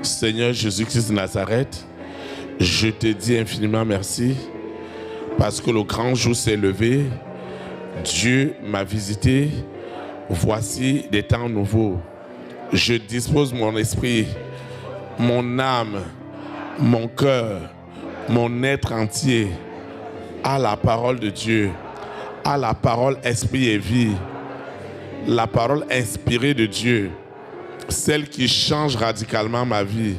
Seigneur Jésus-Christ de Nazareth, je te dis infiniment merci parce que le grand jour s'est levé. Dieu m'a visité. Voici des temps nouveaux. Je dispose mon esprit, mon âme, mon cœur, mon être entier à la parole de Dieu, à la parole esprit et vie, la parole inspirée de Dieu, celle qui change radicalement ma vie,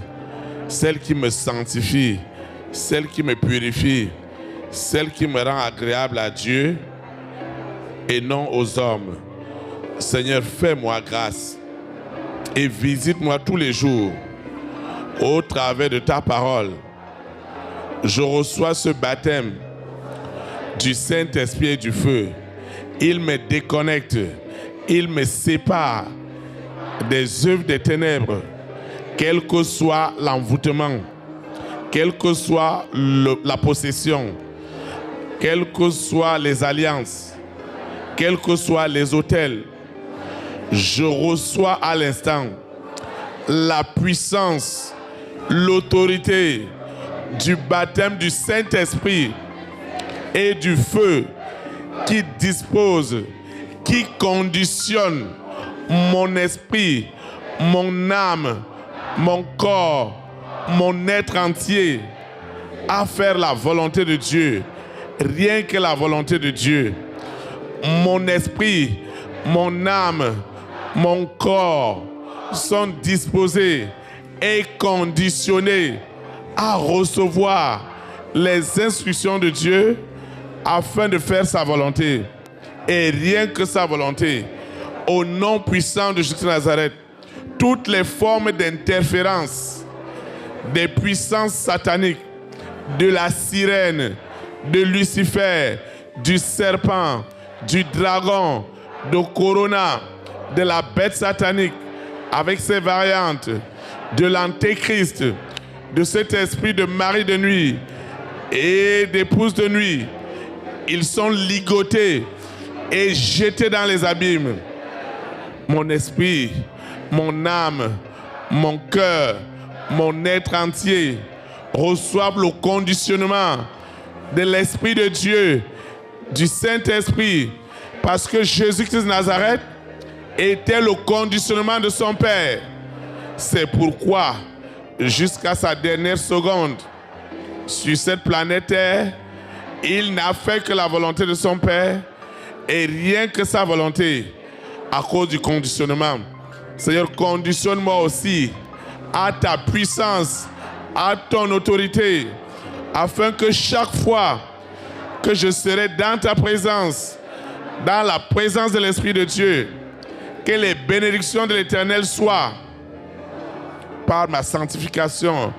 celle qui me sanctifie, celle qui me purifie, celle qui me rend agréable à Dieu et non aux hommes. Seigneur, fais-moi grâce et visite-moi tous les jours au travers de ta parole. Je reçois ce baptême du Saint-Esprit et du feu. Il me déconnecte, il me sépare des œuvres des ténèbres, quel que soit l'envoûtement, quelle que soit la possession, quelles que soient les alliances, quels que soient les autels. Je reçois à l'instant la puissance, l'autorité du baptême du Saint-Esprit et du feu qui dispose, qui conditionne mon esprit, mon âme, mon corps, mon être entier à faire la volonté de Dieu, rien que la volonté de Dieu. Mon esprit, mon âme, mon corps sont disposés et conditionnés à recevoir les instructions de Dieu afin de faire sa volonté. Et rien que sa volonté. Au nom puissant de Jésus de Nazareth, toutes les formes d'interférence des puissances sataniques, de la sirène, de Lucifer, du serpent, du dragon, de Corona, de la bête satanique, avec ses variantes, de l'antéchrist, de cet esprit de mari de nuit et d'épouse de nuit, ils sont ligotés et jetés dans les abîmes. Mon esprit, mon âme, mon cœur, mon être entier reçoivent le conditionnement de l'Esprit de Dieu, du Saint-Esprit, parce que Jésus-Christ de Nazareth était le conditionnement de son Père. C'est pourquoi, jusqu'à sa dernière seconde, sur cette planète Terre, il n'a fait que la volonté de son Père et rien que sa volonté à cause du conditionnement. Seigneur, conditionne-moi aussi à ta puissance, à ton autorité, afin que chaque fois que je serai dans ta présence, dans la présence de l'Esprit de Dieu, que les bénédictions de l'Éternel soient par ma sanctification,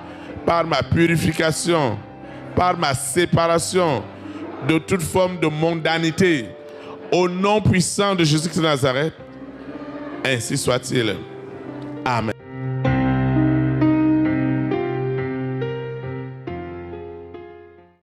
par ma purification, par ma séparation de toute forme de mondanité. Au nom puissant de Jésus-Christ de Nazareth, ainsi soit-il. Amen.